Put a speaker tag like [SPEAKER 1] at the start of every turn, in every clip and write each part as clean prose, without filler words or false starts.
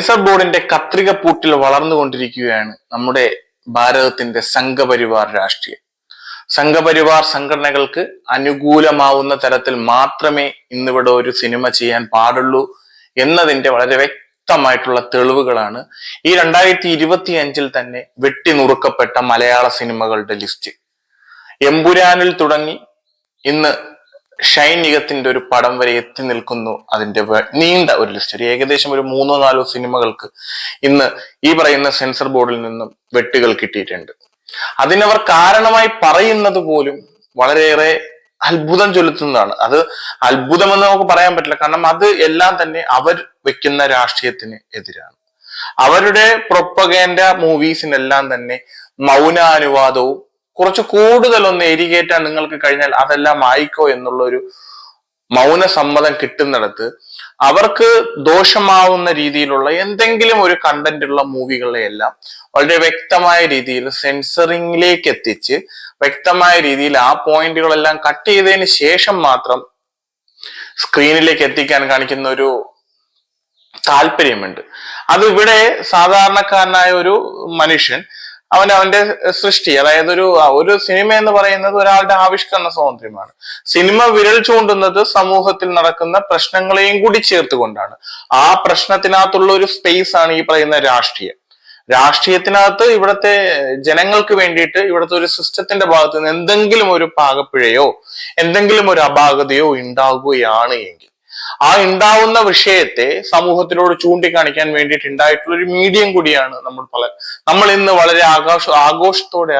[SPEAKER 1] Sensor ബോർഡിന്റെ കത്രിക പൂട്ടിൽ വളർന്നുകൊണ്ടിരിക്കുകയാണ് നമ്മുടെ ഭാരതത്തിന്റെ സംഘപരിവാർ രാഷ്ട്രീയം. സംഘപരിവാർ സംഘടനകൾക്ക് അനുകൂലമാവുന്ന തരത്തിൽ മാത്രമേ ഇന്നിവിടെ ഒരു സിനിമ ചെയ്യാൻ പാടുള്ളൂ എന്നതിന്റെ വളരെ വ്യക്തമായിട്ടുള്ള തെളിവുകളാണ് ഈ 2025 തന്നെ വെട്ടിനുറുക്കപ്പെട്ട മലയാള സിനിമകളുടെ ലിസ്റ്റ്. എമ്പുരാനിൽ തുടങ്ങി ഇന്ന് ഷൈനികത്തിന്റെ ഒരു പടം വരെ എത്തി നിൽക്കുന്നു. അതിന്റെ നീണ്ട ഒരു ലിസ്റ്റ്, ഏകദേശം ഒരു 3-4 സിനിമകൾക്ക് ഇന്ന് ഈ പറയുന്ന സെൻസർ ബോർഡിൽ നിന്നും വെട്ടുകൾ കിട്ടിയിട്ടുണ്ട്. അതിനവർ കാരണമായി പറയുന്നത് പോലും വളരെയേറെ അത്ഭുതം ചൊലുത്തുന്നതാണ്. അത് അത്ഭുതമെന്ന് നമുക്ക് പറയാൻ പറ്റില്ല, കാരണം അത് എല്ലാം തന്നെ അവർ വെക്കുന്ന രാഷ്ട്രീയത്തിന് എതിരാണ്. അവരുടെ പ്രൊപ്പഗേൻഡ മൂവീസിനെല്ലാം തന്നെ മൗനാനുവാദവും കുറച്ച് കൂടുതലൊന്ന് എരികേറ്റാൻ നിങ്ങൾക്ക് കഴിഞ്ഞാൽ അതെല്ലാം ആയിക്കോ എന്നുള്ള ഒരു മൗന സമ്മതം കിട്ടുന്നിടത്ത് അവർക്ക് ദോഷമാവുന്ന രീതിയിലുള്ള എന്തെങ്കിലും ഒരു കണ്ടന്റ് ഉള്ള മൂവികളെയെല്ലാം വളരെ വ്യക്തമായ രീതിയിൽ സെൻസറിങ്ങിലേക്ക് എത്തിച്ച് വ്യക്തമായ രീതിയിൽ ആ പോയിന്റുകളെല്ലാം കട്ട് ചെയ്തതിന് ശേഷം മാത്രം സ്ക്രീനിലേക്ക് എത്തിക്കാൻ കാണിക്കുന്ന ഒരു താല്പര്യമുണ്ട്. അത് ഇവിടെ സാധാരണക്കാരനായ ഒരു മനുഷ്യൻ അവന്റെ സൃഷ്ടി, അതായത് ഒരു സിനിമ എന്ന് പറയുന്നത് ഒരാളുടെ ആവിഷ്കരണ സ്വാതന്ത്ര്യമാണ്. സിനിമ വിരൽ ചൂണ്ടുന്നത് സമൂഹത്തിൽ നടക്കുന്ന പ്രശ്നങ്ങളെയും കൂടി ചേർത്തുകൊണ്ടാണ്. ആ പ്രശ്നത്തിനകത്തുള്ള ഒരു സ്പേസ് ആണ് ഈ പറയുന്ന രാഷ്ട്രീയം. രാഷ്ട്രീയത്തിനകത്ത് ഇവിടുത്തെ ജനങ്ങൾക്ക് വേണ്ടിയിട്ട് ഇവിടുത്തെ ഒരു സിസ്റ്റത്തിന്റെ ഭാഗത്ത് നിന്ന് എന്തെങ്കിലും ഒരു പാകപ്പിഴയോ എന്തെങ്കിലും ഒരു അപാകതയോ ഉണ്ടാകുകയാണ് എങ്കിൽ ആ ഉണ്ടാവുന്ന വിഷയത്തെ സമൂഹത്തിനോട് ചൂണ്ടിക്കാണിക്കാൻ വേണ്ടിയിട്ട് ഉണ്ടായിട്ടുള്ള ഒരു മീഡിയം കൂടിയാണ് നമ്മൾ ഇന്ന് വളരെ ആഘോഷത്തോടെ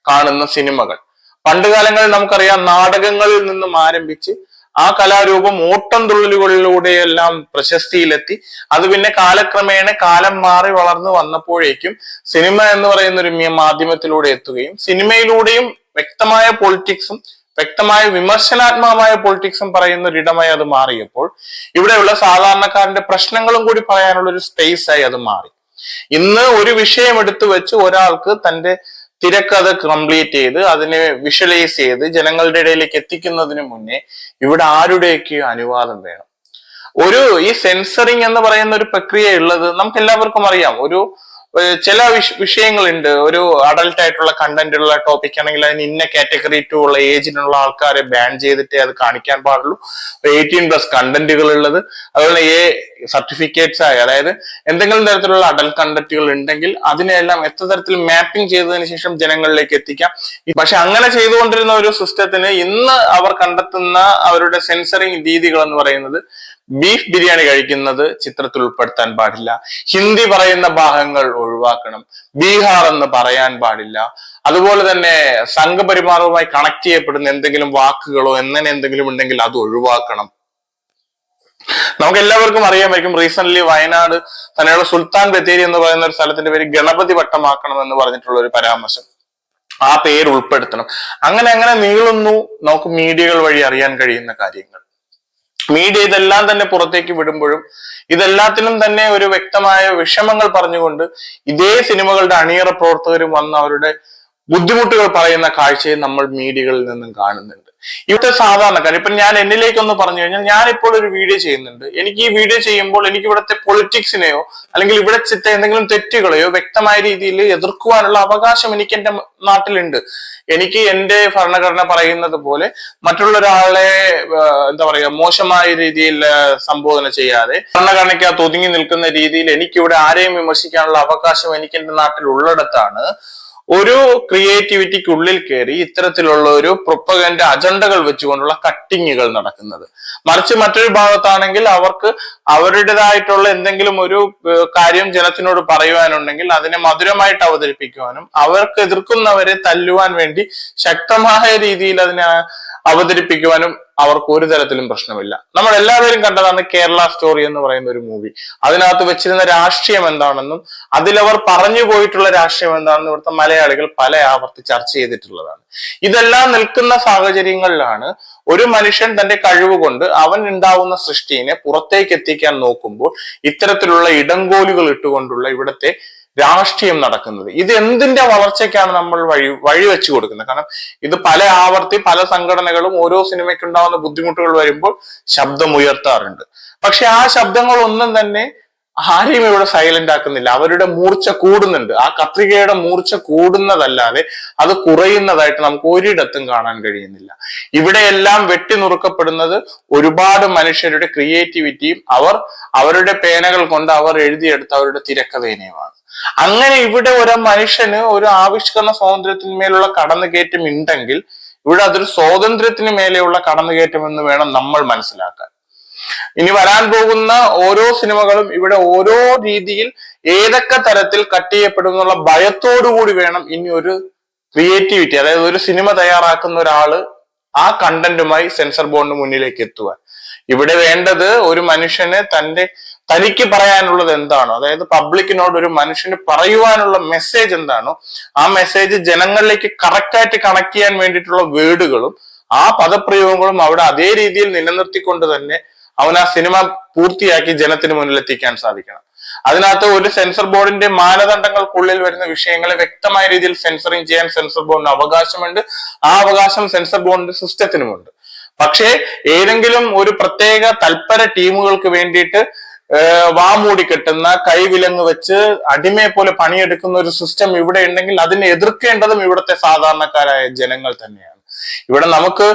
[SPEAKER 1] കാണുന്ന സിനിമകൾ. പണ്ട് കാലങ്ങളിൽ നമുക്കറിയാം, നാടകങ്ങളിൽ നിന്നും ആരംഭിച്ച് ആ കലാരൂപം ഓട്ടം തുള്ളലുകളിലൂടെയെല്ലാം പ്രശസ്തിയിലെത്തി. അത് പിന്നെ കാലക്രമേണ കാലം മാറി വളർന്നു വന്നപ്പോഴേക്കും സിനിമ എന്ന് പറയുന്ന ഒരു മാധ്യമത്തിലൂടെ എത്തുകയും സിനിമയിലൂടെയും വ്യക്തമായ പൊളിറ്റിക്സും വ്യക്തമായ വിമർശനാത്മകമായ പൊളിറ്റിക്സും പറയുന്ന ഒരിടമായി അത് മാറിയപ്പോൾ ഇവിടെയുള്ള സാധാരണക്കാരന്റെ പ്രശ്നങ്ങളും കൂടി പറയാനുള്ള ഒരു സ്പേസ് ആയി അത് മാറി. ഇന്ന് ഒരു വിഷയം എടുത്തു വെച്ച് ഒരാൾക്ക് തന്റെ തിരക്കഥ കംപ്ലീറ്റ് ചെയ്ത് അതിനെ വിഷ്വലൈസ് ചെയ്ത് ജനങ്ങളുടെ ഇടയിലേക്ക് എത്തിക്കുന്നതിന് മുന്നേ ഇവിടെ ആരുടെയൊക്കെയോ അനുവാദം വേണം. ഈ സെൻസറിങ് എന്ന് പറയുന്ന ഒരു പ്രക്രിയ ഉള്ളത് നമുക്ക് എല്ലാവർക്കും അറിയാം. ചില വിഷയങ്ങളുണ്ട്. ഒരു അഡൽട്ട് ആയിട്ടുള്ള കണ്ടന്റ് ഉള്ള ടോപ്പിക് ആണെങ്കിൽ അതിന് ഇന്ന കാറ്റഗറി 2 ഉള്ള ഏജിനുള്ള ആൾക്കാരെ ബാൻ ചെയ്തിട്ടേ അത് കാണിക്കാൻ പാടുള്ളൂ. 18+ കണ്ടന്റുകൾ ഉള്ളത്, അതുപോലെ സർട്ടിഫിക്കറ്റ്സ് ആയി, അതായത് എന്തെങ്കിലും തരത്തിലുള്ള അഡൽട്ട് കണ്ടന്റുകൾ ഉണ്ടെങ്കിൽ അതിനെല്ലാം എത്ര തരത്തിൽ മാപ്പിംഗ് ചെയ്തതിനു ശേഷം ജനങ്ങളിലേക്ക് എത്തിക്കാം. പക്ഷെ അങ്ങനെ ചെയ്തുകൊണ്ടിരുന്ന ഒരു സിസ്റ്റത്തിന് ഇന്ന് അവർ കണ്ടെത്തുന്ന അവരുടെ സെൻസറിങ് രീതികൾ എന്ന് പറയുന്നത് ബീഫ് ബിരിയാണി കഴിക്കുന്നത് ചിത്രത്തിൽ ഉൾപ്പെടുത്താൻ പാടില്ല, ഹിന്ദി പറയുന്ന ഭാഗങ്ങൾ ഒഴിവാക്കണം, ബീഹാർ എന്ന് പറയാൻ പാടില്ല, അതുപോലെ തന്നെ സംഘപരിവാറുമായി കണക്ട് ചെയ്യപ്പെടുന്ന എന്തെങ്കിലും വാക്കുകളോ എന്തെങ്കിലും ഉണ്ടെങ്കിൽ അത് ഒഴിവാക്കണം. നമുക്ക് എല്ലാവർക്കും അറിയാമായിരിക്കും, റീസെന്റ് വയനാട് തന്നെയുള്ള സുൽത്താൻ ബത്തേരി എന്ന് പറയുന്ന ഒരു സ്ഥലത്തിന്റെ പേര് ഗണപതി വട്ടമാക്കണം എന്ന് പറഞ്ഞിട്ടുള്ള ഒരു പരാമർശം, ആ പേര് ഉൾപ്പെടുത്തണം. അങ്ങനെ നീളുന്നു നമുക്ക് മീഡിയകൾ വഴി അറിയാൻ കഴിയുന്ന കാര്യങ്ങൾ. മീഡിയ ഇതെല്ലാം തന്നെ പുറത്തേക്ക് വിടുമ്പോഴും ഇതെല്ലാത്തിനും തന്നെ ഒരു വ്യക്തമായ വിഷമങ്ങൾ പറഞ്ഞുകൊണ്ട് ഇതേ സിനിമകളുടെ അണിയറ പ്രവർത്തകരും വന്ന് അവരുടെ ബുദ്ധിമുട്ടുകൾ പറയുന്ന കാഴ്ചയെ നമ്മൾ മീഡിയകളിൽ നിന്നും കാണുന്നുണ്ട്. ഇവിടുത്തെ സാധാരണക്കാർ, ഇപ്പൊ ഞാൻ എന്നിലേക്കൊന്ന് പറഞ്ഞു കഴിഞ്ഞാൽ, ഞാനിപ്പോൾ ഒരു വീഡിയോ ചെയ്യുന്നുണ്ട്. എനിക്ക് ഈ വീഡിയോ ചെയ്യുമ്പോൾ എനിക്ക് ഇവിടുത്തെ പൊളിറ്റിക്സിനെയോ അല്ലെങ്കിൽ ഇവിടെ എന്തെങ്കിലും തെറ്റുകളെയോ വ്യക്തമായ രീതിയിൽ എതിർക്കുവാനുള്ള അവകാശം എനിക്ക് എന്റെ നാട്ടിലുണ്ട്. എനിക്ക് എന്റെ ഭരണഘടന പറയുന്നത് പോലെ മറ്റുള്ള ഒരാളെ മോശമായ രീതിയിൽ സംബോധന ചെയ്യാതെ ഭരണഘടനയ്ക്കകത്ത് ഒതുങ്ങി നിൽക്കുന്ന രീതിയിൽ എനിക്കിവിടെ ആരെയും വിമർശിക്കാനുള്ള അവകാശം എനിക്ക് എന്റെ നാട്ടിൽ ഉള്ളിടത്താണ് ഒരു ക്രിയേറ്റിവിറ്റിക്കുള്ളിൽ കയറി ഇത്തരത്തിലുള്ള ഒരു പ്രൊപ്പഗൻഡ അജണ്ടകൾ വെച്ചുകൊണ്ടുള്ള കട്ടിങ്ങുകൾ നടക്കുന്നത്. മറിച്ച് മറ്റൊരു ഭാഗത്താണെങ്കിൽ അവർക്ക് അവരുടേതായിട്ടുള്ള എന്തെങ്കിലും ഒരു കാര്യം ജനത്തിനോട് പറയുവാനുണ്ടെങ്കിൽ അതിനെ മധുരമായിട്ട് അവതരിപ്പിക്കുവാനും അവർക്ക് എതിർക്കുന്നവരെ തല്ലുവാൻ വേണ്ടി ശക്തമായ രീതിയിൽ അതിനെ അവതരിപ്പിക്കുവാനും അവർക്ക് ഒരു തരത്തിലും പ്രശ്നമില്ല. നമ്മൾ എല്ലാവരും കണ്ടതാണ് കേരള സ്റ്റോറി എന്ന് പറയുന്ന ഒരു മൂവി. അതിനകത്ത് വെച്ചിരുന്ന രാഷ്ട്രീയം എന്താണെന്നും അതിലവർ പറഞ്ഞു പോയിട്ടുള്ള രാഷ്ട്രീയം എന്താണെന്നും ഇവിടുത്തെ മലയാളികൾ പല ആവർത്തി ചർച്ച ചെയ്തിട്ടുള്ളതാണ്. ഇതെല്ലാം നിൽക്കുന്ന സാഹചര്യങ്ങളിലാണ് ഒരു മനുഷ്യൻ തന്റെ കഴിവ് കൊണ്ട് അവൻ ഉണ്ടാവുന്ന സൃഷ്ടിയെ പുറത്തേക്ക് എത്തിക്കാൻ നോക്കുമ്പോൾ ഇത്തരത്തിലുള്ള ഇടങ്കോലുകൾ ഇട്ടുകൊണ്ടുള്ള ഇവിടുത്തെ രാഷ്ട്രീയം നടക്കുന്നത്. ഇത് എന്തിന്റെ വളർച്ചയ്ക്കാണ് നമ്മൾ വഴി വെച്ചു കൊടുക്കുന്നത്? കാരണം ഇത് പല സംഘടനകളും ഓരോ സിനിമയ്ക്കുണ്ടാവുന്ന ബുദ്ധിമുട്ടുകൾ വരുമ്പോൾ ശബ്ദം ഉയർത്താറുണ്ട്. പക്ഷെ ആ ശബ്ദങ്ങളൊന്നും തന്നെ ആരെയും ഇവിടെ സൈലന്റ് ആക്കുന്നില്ല. അവരുടെ മൂർച്ച കൂടുന്നുണ്ട്. ആ കത്രികയുടെ മൂർച്ച കൂടുന്നതല്ലാതെ അത് കുറയുന്നതായിട്ട് നമുക്ക് ഒരിടത്തും കാണാൻ കഴിയുന്നില്ല. ഇവിടെയെല്ലാം വെട്ടി നുറുക്കപ്പെടുന്നത് ഒരുപാട് മനുഷ്യരുടെ ക്രിയേറ്റിവിറ്റിയും അവരുടെ പേനകൾ കൊണ്ട് അവർ എഴുതിയെടുത്ത അവരുടെ തിരക്കഥേനയുമാണ്. അങ്ങനെ ഇവിടെ ഒരു മനുഷ്യന് ഒരു ആവിഷ്കരണ സ്വാതന്ത്ര്യത്തിന്മേലുള്ള കടന്നുകയറ്റം ഉണ്ടെങ്കിൽ ഇവിടെ അതൊരു സ്വാതന്ത്ര്യത്തിന് മേലെയുള്ള കടന്നുകയറ്റം എന്ന് വേണം നമ്മൾ മനസ്സിലാക്കാൻ. ഇനി വരാൻ പോകുന്ന ഓരോ സിനിമകളും ഇവിടെ ഓരോ രീതിയിൽ ഏതൊക്കെ തരത്തിൽ കട്ട് ചെയ്യപ്പെടുന്നുള്ള ഭയത്തോടുകൂടി വേണം ഇനി ഒരു ക്രിയേറ്റിവിറ്റി, അതായത് ഒരു സിനിമ തയ്യാറാക്കുന്ന ഒരാള് ആ കണ്ടന്റുമായി സെൻസർ ബോർഡിന് മുന്നിലേക്ക് എത്തുവാൻ. ഇവിടെ വേണ്ടത് ഒരു മനുഷ്യന് തനിക്ക് പറയാനുള്ളത് എന്താണോ, അതായത് പബ്ലിക്കിനോട് ഒരു മനുഷ്യന് പറയുവാനുള്ള മെസ്സേജ് എന്താണോ ആ മെസ്സേജ് ജനങ്ങളിലേക്ക് കറക്റ്റായിട്ട് കണക്ട് ചെയ്യാൻ വേണ്ടിയിട്ടുള്ള വേർഡുകളും ആ പദപ്രയോഗങ്ങളും അവിടെ അതേ രീതിയിൽ നിലനിർത്തിക്കൊണ്ട് തന്നെ അവൻ ആ സിനിമ പൂർത്തിയാക്കി ജനത്തിന് മുന്നിൽ എത്തിക്കാൻ സാധിക്കണം. അതിനകത്ത് ഒരു സെൻസർ ബോർഡിന്റെ മാനദണ്ഡങ്ങൾക്കുള്ളിൽ വരുന്ന വിഷയങ്ങളെ വ്യക്തമായ രീതിയിൽ സെൻസറിങ് ചെയ്യാൻ സെൻസർ ബോർഡിന് അവകാശമുണ്ട്. ആ അവകാശം സെൻസർ ബോർഡിന്റെ സിസ്റ്റത്തിനുമുണ്ട്. പക്ഷേ ഏതെങ്കിലും ഒരു പ്രത്യേക തൽപര ടീമുകൾക്ക് വേണ്ടിയിട്ട് വാമൂടി കെട്ടുന്ന, കൈവിലങ്ങ് വെച്ച് അടിമയെ പോലെ പണിയെടുക്കുന്ന ഒരു സിസ്റ്റം ഇവിടെ ഉണ്ടെങ്കിൽ അതിനെ എതിർക്കേണ്ടതും ഇവിടുത്തെ സാധാരണക്കാരായ ജനങ്ങൾ തന്നെയാണ്. ഇവിടെ നമുക്ക്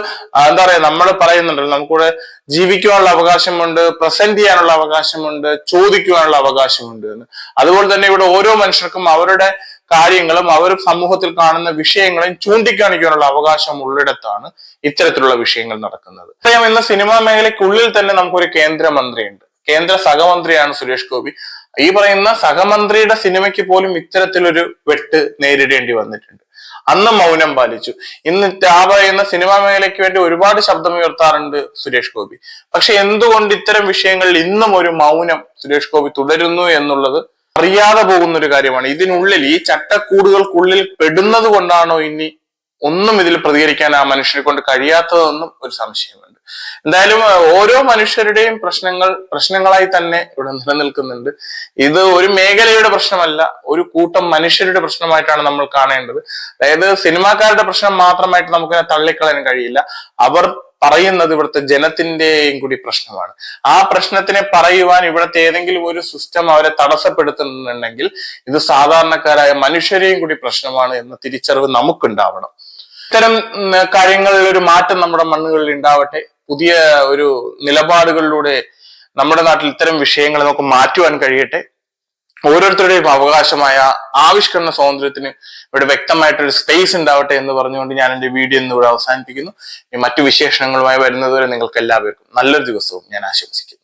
[SPEAKER 1] എന്താ പറയാ, നമ്മൾ പറയുന്നുണ്ടല്ലോ, നമുക്കിവിടെ ജീവിക്കുവാനുള്ള അവകാശമുണ്ട്, പ്രസന്റ് ചെയ്യാനുള്ള അവകാശമുണ്ട്, ചോദിക്കുവാനുള്ള അവകാശമുണ്ട് എന്ന്. അതുപോലെ തന്നെ ഇവിടെ ഓരോ മനുഷ്യർക്കും അവരുടെ കാര്യങ്ങളും അവർ സമൂഹത്തിൽ കാണുന്ന വിഷയങ്ങളെയും ചൂണ്ടിക്കാണിക്കാനുള്ള അവകാശം ഉള്ളിടത്താണ് ഇത്തരത്തിലുള്ള വിഷയങ്ങൾ നടക്കുന്നത്. ഇന്ന് സിനിമാ മേഖലയ്ക്കുള്ളിൽ തന്നെ നമുക്കൊരു കേന്ദ്രമന്ത്രിയുണ്ട്. കേന്ദ്ര സഹമന്ത്രിയാണ് സുരേഷ് ഗോപി. ഈ പറയുന്ന സഹമന്ത്രിയുടെ സിനിമയ്ക്ക് പോലും ഇത്തരത്തിലൊരു വെട്ട് നേരിടേണ്ടി വന്നിട്ടുണ്ട്. അന്ന് മൗനം പാലിച്ചു. ഇന്ന് ആ പറയുന്ന സിനിമാ മേഖലയ്ക്ക് വേണ്ടി ഒരുപാട് ശബ്ദമുയർത്താറുണ്ട് സുരേഷ് ഗോപി. പക്ഷെ എന്തുകൊണ്ട് ഇത്തരം വിഷയങ്ങളിൽ ഇന്നും ഒരു മൗനം സുരേഷ് ഗോപി തുടരുന്നു എന്നുള്ളത് അറിയാതെ പോകുന്ന ഒരു കാര്യമാണ്. ഇതിനുള്ളിൽ ഈ ചട്ടക്കൂടുകൾക്കുള്ളിൽ പെടുന്നത് കൊണ്ടാണോ ഇനി ഒന്നും ഇതിൽ പ്രതികരിക്കാൻ ആ മനുഷ്യനെ കൊണ്ട് കഴിയാത്തതെന്നും ഒരു സംശയമുണ്ട്. എന്തായാലും ഓരോ മനുഷ്യരുടെയും പ്രശ്നങ്ങളായി തന്നെ ഇവിടെ നിലനിൽക്കുന്നുണ്ട്. ഇത് ഒരു മേഖലയുടെ പ്രശ്നമല്ല, ഒരു കൂട്ടം മനുഷ്യരുടെ പ്രശ്നമായിട്ടാണ് നമ്മൾ കാണേണ്ടത്. അതായത് സിനിമാക്കാരുടെ പ്രശ്നം മാത്രമായിട്ട് നമുക്ക് തള്ളിക്കളയാൻ കഴിയില്ല. അവർ പറയുന്നത് ഇവിടുത്തെ ജനത്തിന്റെയും കൂടി പ്രശ്നമാണ്. ആ പ്രശ്നത്തിനെ പറയുവാൻ ഇവിടുത്തെ ഏതെങ്കിലും ഒരു സിസ്റ്റം അവരെ തടസ്സപ്പെടുത്തുന്നുണ്ടെങ്കിൽ ഇത് സാധാരണക്കാരായ മനുഷ്യരെയും കൂടി പ്രശ്നമാണ് എന്ന തിരിച്ചറിവ് നമുക്കുണ്ടാവണം. ഇത്തരം കാര്യങ്ങളിൽ ഒരു മാറ്റം നമ്മുടെ മണ്ണുകളിൽ ഉണ്ടാവട്ടെ. പുതിയ ഒരു നിലപാടുകളിലൂടെ നമ്മുടെ നാട്ടിൽ ഇത്തരം വിഷയങ്ങൾ നമുക്ക് മാറ്റുവാൻ കഴിയട്ടെ. ഓരോരുത്തരുടെയും അവകാശമായ ആവിഷ്കരണ സ്വാതന്ത്ര്യത്തിന് ഇവിടെ വ്യക്തമായിട്ടൊരു സ്പേസ് ഉണ്ടാവട്ടെ എന്ന് പറഞ്ഞുകൊണ്ട് ഞാൻ എന്റെ വീഡിയോ ഇന്ന് ഇവിടെ അവസാനിപ്പിക്കുന്നു. മറ്റു വിശേഷങ്ങളുമായി വരുന്നതുവരെ നിങ്ങൾക്ക് എല്ലാവർക്കും നല്ലൊരു ദിവസവും ഞാൻ ആശംസിക്കുന്നു.